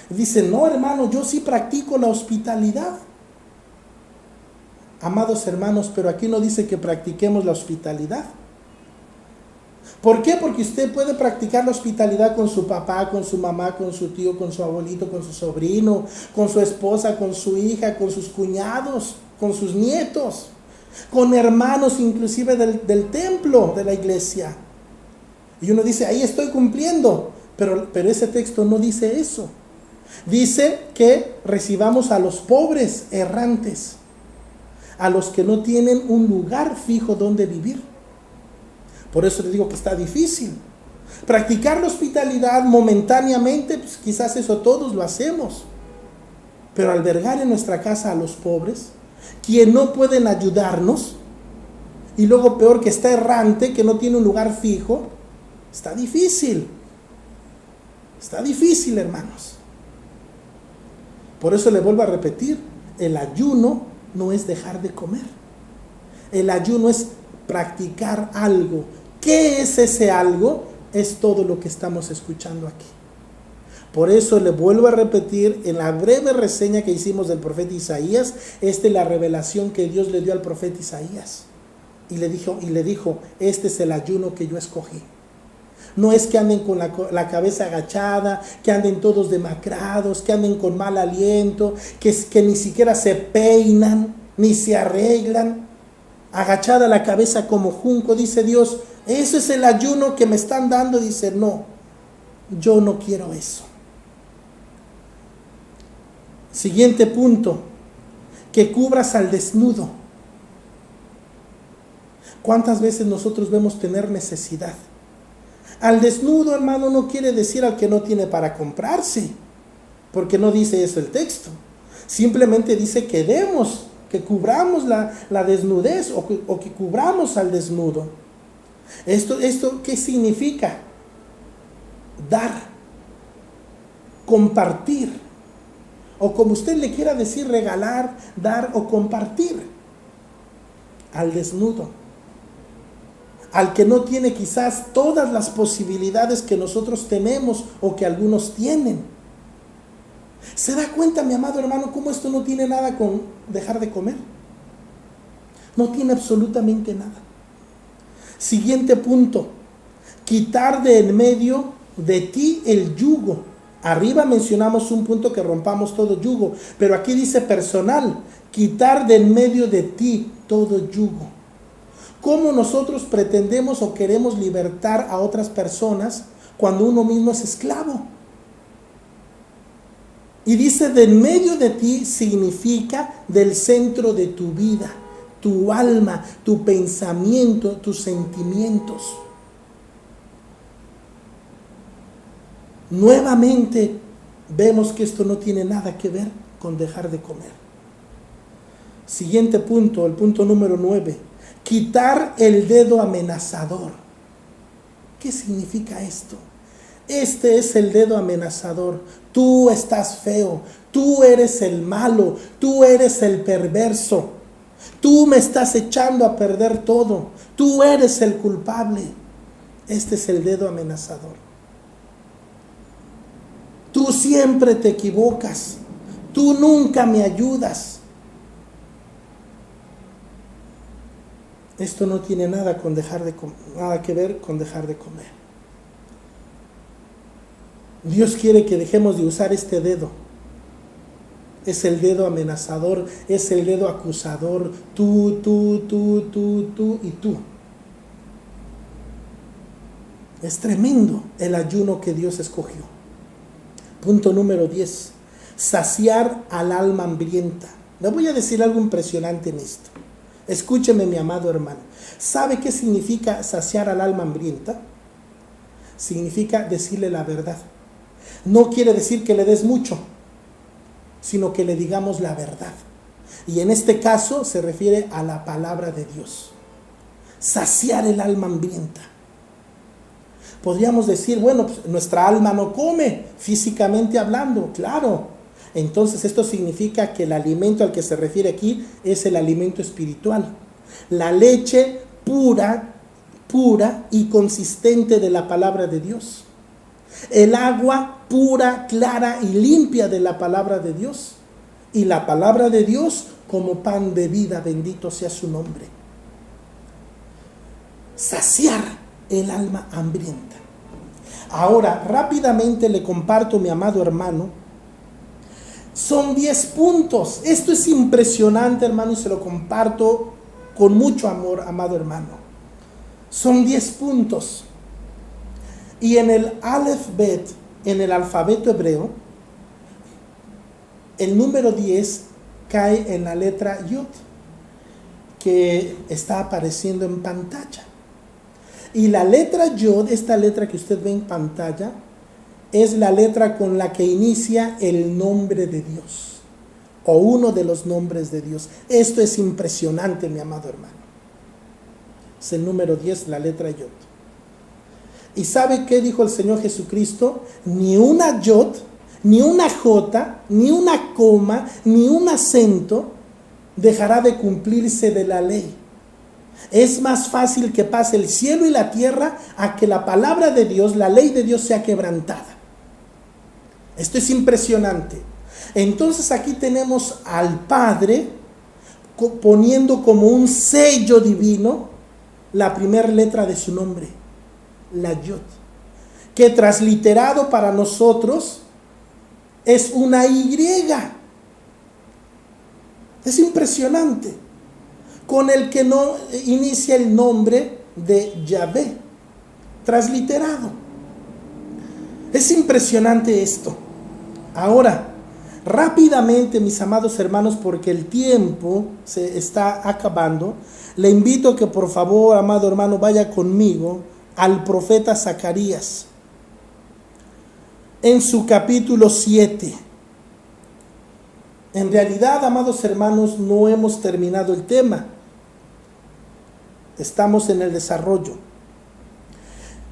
Dicen, no, hermano, yo sí practico la hospitalidad. Amados hermanos, pero aquí no dice que practiquemos la hospitalidad. ¿Por qué? Porque usted puede practicar la hospitalidad con su papá, con su mamá, con su tío, con su abuelito, con su sobrino, con su esposa, con su hija, con sus cuñados, con sus nietos, con hermanos inclusive del templo, de la iglesia. Y uno dice, ahí estoy cumpliendo, pero ese texto no dice eso. Dice que recibamos a los pobres errantes, a los que no tienen un lugar fijo donde vivir. Por eso les digo que está difícil. Practicar la hospitalidad momentáneamente, pues quizás eso todos lo hacemos. Pero albergar en nuestra casa a los pobres, quien no pueden ayudarnos, y luego peor que está errante, que no tiene un lugar fijo, está difícil. Está difícil, hermanos. Por eso le vuelvo a repetir, el ayuno no es dejar de comer. El ayuno es practicar algo. ¿Qué es ese algo? Es todo lo que estamos escuchando aquí. Por eso le vuelvo a repetir, en la breve reseña que hicimos del profeta Isaías, esta es la revelación que Dios le dio al profeta Isaías. Y le dijo, este es el ayuno que yo escogí. No es que anden con la cabeza agachada, que anden todos demacrados, que anden con mal aliento, que ni siquiera se peinan, ni se arreglan. Agachada la cabeza como junco, dice Dios, ese es el ayuno que me están dando. Dice, no, yo no quiero eso. Siguiente punto, que cubras al desnudo. ¿Cuántas veces nosotros vemos tener necesidad? Al desnudo, hermano, no quiere decir al que no tiene para comprarse, porque no dice eso el texto. Simplemente dice que demos, que cubramos la desnudez o que cubramos al desnudo. ¿Esto qué significa? Dar, compartir. o como usted le quiera decir, regalar, dar o compartir al desnudo, al que no tiene quizás todas las posibilidades que nosotros tenemos o que algunos tienen. ¿Se da cuenta, mi amado hermano, cómo esto no tiene nada con dejar de comer? No tiene absolutamente nada. Siguiente punto: quitar de en medio de ti el yugo. Arriba mencionamos un punto que rompamos todo yugo, pero aquí dice personal: quitar de en medio de ti todo yugo. ¿Cómo nosotros pretendemos o queremos libertar a otras personas cuando uno mismo es esclavo? Y dice de en medio de ti significa del centro de tu vida, tu alma, tu pensamiento, tus sentimientos. Nuevamente vemos que esto no tiene nada que ver con dejar de comer. Siguiente punto, el punto número 9. Quitar el dedo amenazador. ¿Qué significa esto? Este es el dedo amenazador. Tú estás feo, tú eres el malo, tú eres el perverso, tú me estás echando a perder todo, tú eres el culpable. Este es el dedo amenazador. Tú siempre te equivocas, tú nunca me ayudas. Esto no tiene nada que ver con dejar de comer. Dios quiere que dejemos de usar este dedo. Es el dedo amenazador, es el dedo acusador. Tú y tú. Es tremendo el ayuno que Dios escogió. Punto número 10. Saciar al alma hambrienta. Le voy a decir algo impresionante en esto. Escúcheme, mi amado hermano. ¿Sabe qué significa saciar al alma hambrienta? Significa decirle la verdad. No quiere decir que le des mucho, sino que le digamos la verdad. Y en este caso se refiere a la palabra de Dios. Saciar el alma hambrienta. Podríamos decir, bueno, pues nuestra alma no come, físicamente hablando, claro. Entonces esto significa que el alimento al que se refiere aquí es el alimento espiritual. La leche pura y consistente de la palabra de Dios. El agua pura, clara y limpia de la palabra de Dios. Y la palabra de Dios como pan de vida, bendito sea su nombre. Saciar el alma hambrienta. Ahora, rápidamente le comparto, mi amado hermano. Son 10 puntos. Esto es impresionante, hermano, y se lo comparto con mucho amor, amado hermano. Son 10 puntos. Y en el Aleph Bet, en el alfabeto hebreo, el número 10 cae en la letra Yod, que está apareciendo en pantalla. Y la letra Yod, esta letra que usted ve en pantalla, es la letra con la que inicia el nombre de Dios, o uno de los nombres de Dios. Esto es impresionante, mi amado hermano. Es el número 10, la letra Yod. ¿Y sabe qué dijo el Señor Jesucristo? Ni una yod, ni una jota, ni una coma, ni un acento dejará de cumplirse de la ley. Es más fácil que pase el cielo y la tierra a que la palabra de Dios, la ley de Dios, sea quebrantada. Esto es impresionante. Entonces aquí tenemos al Padre poniendo como un sello divino la primera letra de su nombre, la Yod, que transliterado para nosotros es una Y. Es impresionante. Con el que no inicia el nombre de Yahvé, transliterado. Es impresionante esto. Ahora, rápidamente, mis amados hermanos, porque el tiempo se está acabando, le invito a que por favor, amado hermano, vaya conmigo al profeta Zacarías, en su capítulo 7. En realidad, amados hermanos, no hemos terminado el tema. Estamos en el desarrollo.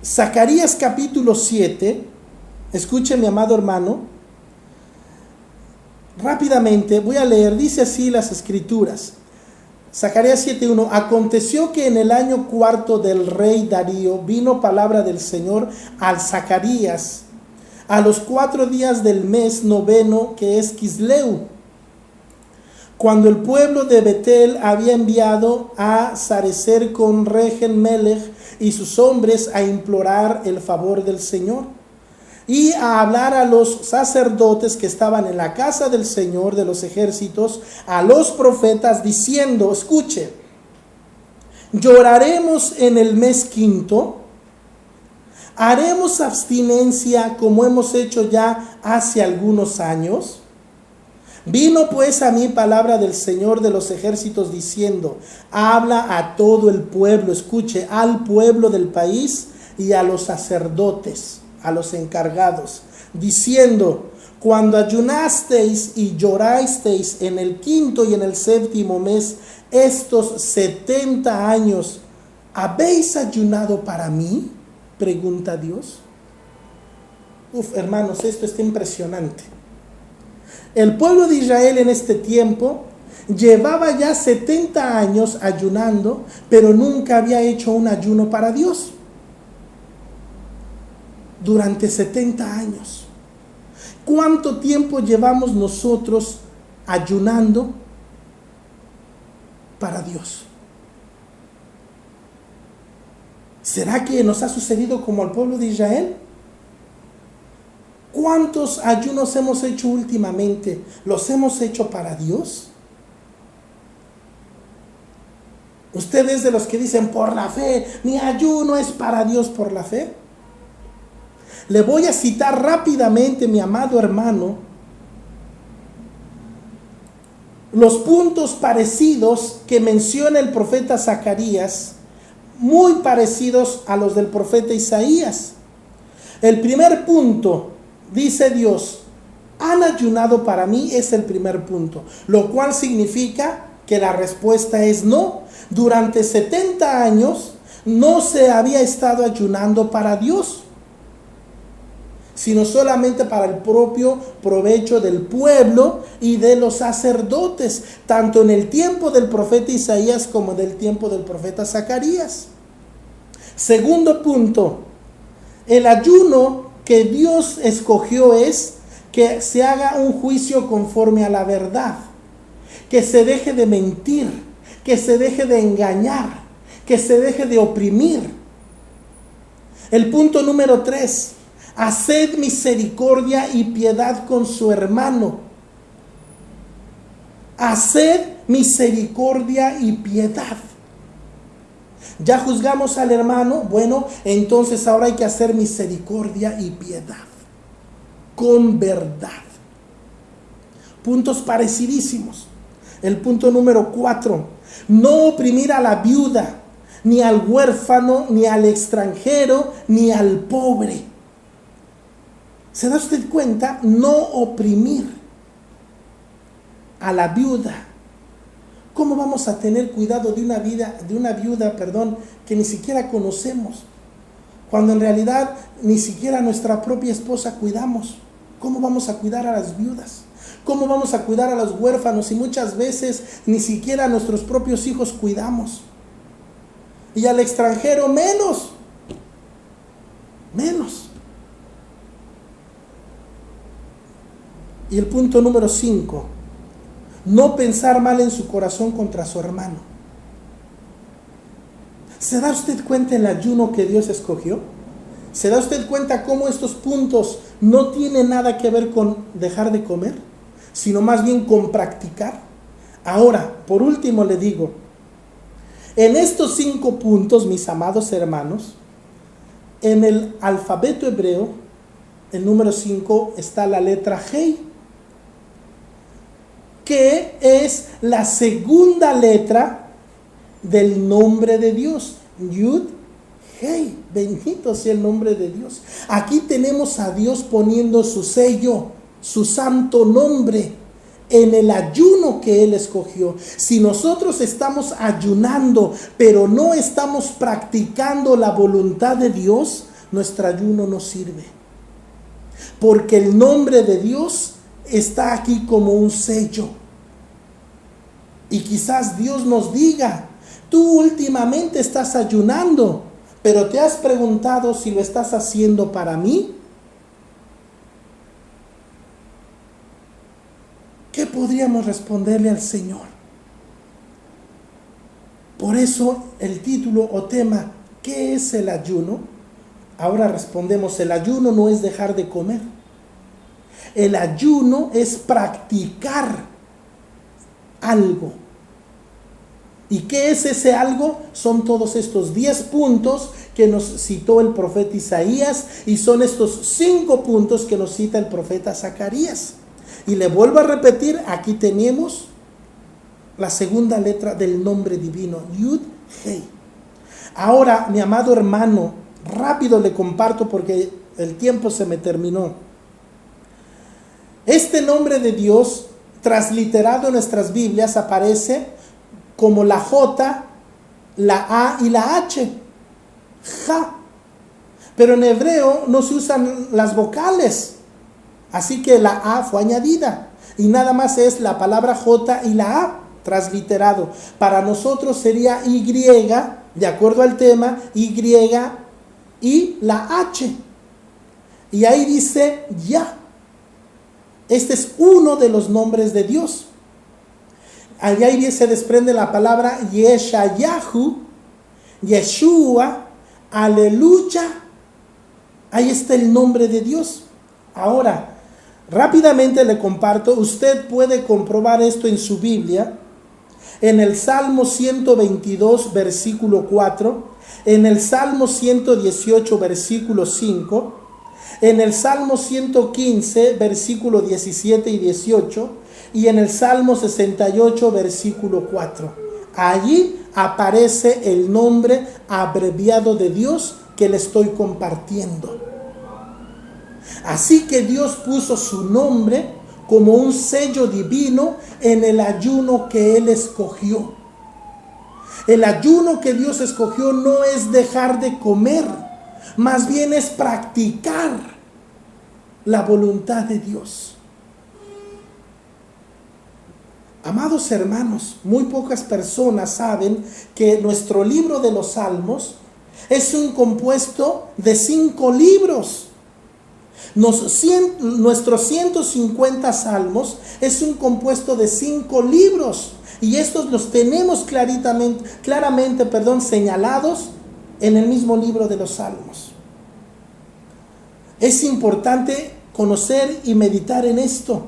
Zacarías capítulo 7, escuche, mi amado hermano, Rápidamente voy a leer, dice así las escrituras. Zacarías 7:1. Aconteció que en el año cuarto del rey Darío vino palabra del Señor al Zacarías a los 4 días del mes noveno, que es Quisleu, cuando el pueblo de Betel había enviado a Sarecer con Regen Melech y sus hombres a implorar el favor del Señor y a hablar a los sacerdotes que estaban en la casa del Señor de los ejércitos, a los profetas, diciendo, escuche, lloraremos en el mes quinto, haremos abstinencia como hemos hecho ya hace algunos años. Vino pues a mí palabra del Señor de los ejércitos diciendo, habla a todo el pueblo, escuche, al pueblo del país y a los sacerdotes, a los encargados, diciendo, cuando ayunasteis y llorasteis en el quinto y en el séptimo mes, estos 70 años, ¿habéis ayunado para mí? Pregunta Dios. Hermanos, esto está impresionante. El pueblo de Israel en este tiempo llevaba ya 70 años ayunando, pero nunca había hecho un ayuno para Dios. Durante 70 años. ¿Cuánto tiempo llevamos nosotros ayunando para Dios? ¿Será que nos ha sucedido como al pueblo de Israel? ¿Cuántos ayunos hemos hecho últimamente? ¿Los hemos hecho para Dios? Ustedes de los que dicen por la fe, mi ayuno es para Dios por la fe. Le voy a citar rápidamente, mi amado hermano, los puntos parecidos que menciona el profeta Zacarías, muy parecidos a los del profeta Isaías. El primer punto, dice Dios, ¿han ayunado para mí? Es el primer punto, lo cual significa que la respuesta es no. Durante 70 años no se había estado ayunando para Dios, sino solamente para el propio provecho del pueblo y de los sacerdotes, tanto en el tiempo del profeta Isaías como en el tiempo del profeta Zacarías. Segundo punto, el ayuno que Dios escogió es que se haga un juicio conforme a la verdad, que se deje de mentir, que se deje de engañar, que se deje de oprimir. El punto número 3, haced misericordia y piedad con su hermano. Haced misericordia y piedad. ¿Ya juzgamos al hermano? Bueno, entonces ahora hay que hacer misericordia y piedad. Con verdad. Puntos parecidísimos. El punto número 4. No oprimir a la viuda, ni al huérfano, ni al extranjero, ni al pobre. ¿Se da usted cuenta? No oprimir a la viuda. ¿Cómo vamos a tener cuidado de una viuda, que ni siquiera conocemos? Cuando en realidad ni siquiera a nuestra propia esposa cuidamos. ¿Cómo vamos a cuidar a las viudas? ¿Cómo vamos a cuidar a los huérfanos? Y muchas veces ni siquiera a nuestros propios hijos cuidamos. Y al extranjero menos. Y el punto número 5. No pensar mal en su corazón contra su hermano. ¿Se da usted cuenta el ayuno que Dios escogió? ¿Se da usted cuenta cómo estos puntos no tienen nada que ver con dejar de comer, sino más bien con practicar? Ahora, por último le digo, en estos 5 puntos, mis amados hermanos, en el alfabeto hebreo, el número 5 está la letra Hei, que es la segunda letra del nombre de Dios. Yud, Hei, bendito sea el nombre de Dios. Aquí tenemos a Dios poniendo su sello, su santo nombre, en el ayuno que Él escogió. Si nosotros estamos ayunando, pero no estamos practicando la voluntad de Dios, nuestro ayuno no sirve. Porque el nombre de Dios está aquí como un sello. Y quizás Dios nos diga, tú últimamente estás ayunando, pero ¿te has preguntado si lo estás haciendo para mí? ¿Qué podríamos responderle al Señor? Por eso el título o tema, ¿qué es el ayuno? Ahora respondemos, el ayuno no es dejar de comer. El ayuno es practicar algo. ¿Y qué es ese algo? Son todos estos 10 puntos que nos citó el profeta Isaías y son estos 5 puntos que nos cita el profeta Zacarías. Y le vuelvo a repetir, aquí tenemos la segunda letra del nombre divino, Yud Hei. Ahora, mi amado hermano, rápido le comparto porque el tiempo se me terminó. Este nombre de Dios, transliterado en nuestras Biblias, aparece como la J, la A y la H. Ja. Pero en hebreo no se usan las vocales. Así que la A fue añadida. Y nada más es la palabra J y la A, transliterado. Para nosotros sería Y, de acuerdo al tema, Y y la H. Y ahí dice Ya. Este es uno de los nombres de Dios. Ahí se desprende la palabra Yeshayahu, Yeshua, Aleluya. Ahí está el nombre de Dios. Ahora, rápidamente le comparto, usted puede comprobar esto en su Biblia, en el Salmo 122, versículo 4, en el Salmo 118, versículo 5, en el Salmo 115, versículo 17 y 18, y en el Salmo 68, versículo 4. Allí aparece el nombre abreviado de Dios que le estoy compartiendo. Así que Dios puso su nombre como un sello divino en el ayuno que Él escogió. El ayuno que Dios escogió no es dejar de comer, más bien es practicar la voluntad de Dios. Amados hermanos, muy pocas personas saben que nuestro libro de los Salmos es un compuesto de 5 libros. Nuestros 150 salmos es un compuesto de 5 libros. Y estos los tenemos claramente, señalados en el mismo libro de los Salmos. Es importante conocer y meditar en esto.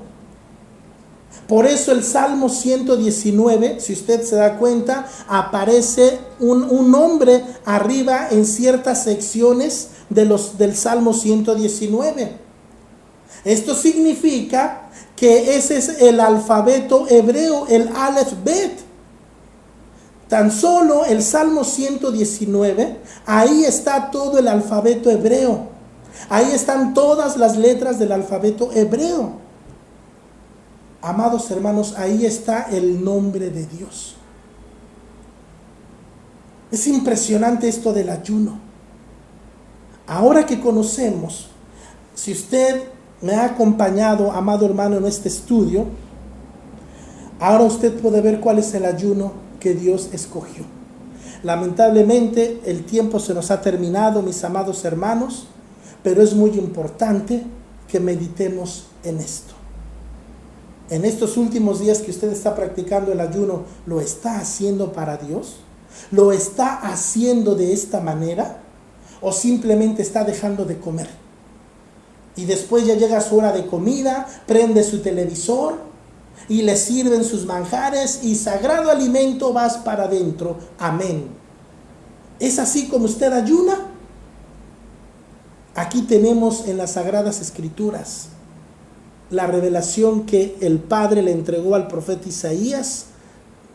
Por eso el Salmo 119, si usted se da cuenta, aparece un nombre arriba en ciertas secciones del Salmo 119. Esto significa que ese es el alfabeto hebreo, el Aleph Bet. Tan solo el Salmo 119, ahí está todo el alfabeto hebreo. Ahí están todas las letras del alfabeto hebreo. Amados hermanos, ahí está el nombre de Dios. Es impresionante esto del ayuno. Ahora que conocemos, si usted me ha acompañado, amado hermano, en este estudio, ahora usted puede ver cuál es el ayuno que Dios escogió. Lamentablemente el tiempo se nos ha terminado, mis amados hermanos, pero es muy importante que meditemos en esto. En estos últimos días que usted está practicando el ayuno, ¿lo está haciendo para Dios? ¿Lo está haciendo de esta manera? ¿O simplemente está dejando de comer? Y después ya llega su hora de comida, prende su televisor y le sirven sus manjares y sagrado alimento vas para adentro. Amén. ¿Es así como usted ayuna? Aquí tenemos en las Sagradas Escrituras la revelación que el Padre le entregó al profeta Isaías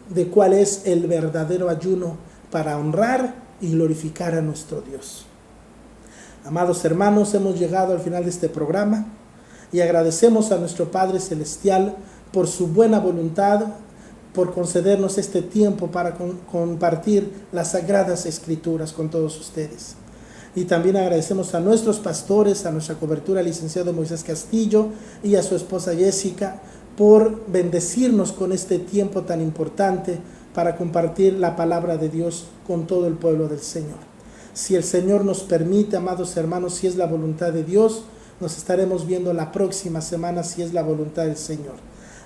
de cuál es el verdadero ayuno para honrar y glorificar a nuestro Dios. Amados hermanos, hemos llegado al final de este programa y agradecemos a nuestro Padre Celestial por su buena voluntad, por concedernos este tiempo para compartir las Sagradas Escrituras con todos ustedes. Y también agradecemos a nuestros pastores, a nuestra cobertura, al licenciado Moisés Castillo y a su esposa Jessica, por bendecirnos con este tiempo tan importante para compartir la palabra de Dios con todo el pueblo del Señor. Si el Señor nos permite, amados hermanos, si es la voluntad de Dios, nos estaremos viendo la próxima semana, si es la voluntad del Señor.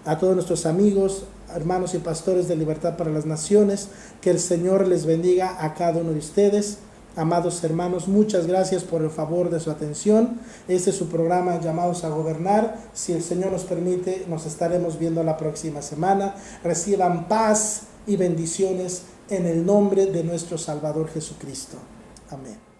A todos nuestros amigos, hermanos y pastores de Libertad para las Naciones, que el Señor les bendiga a cada uno de ustedes. Amados hermanos, muchas gracias por el favor de su atención. Este es su programa Llamados a Gobernar. Si el Señor nos permite, nos estaremos viendo la próxima semana. Reciban paz y bendiciones en el nombre de nuestro Salvador Jesucristo. Amén.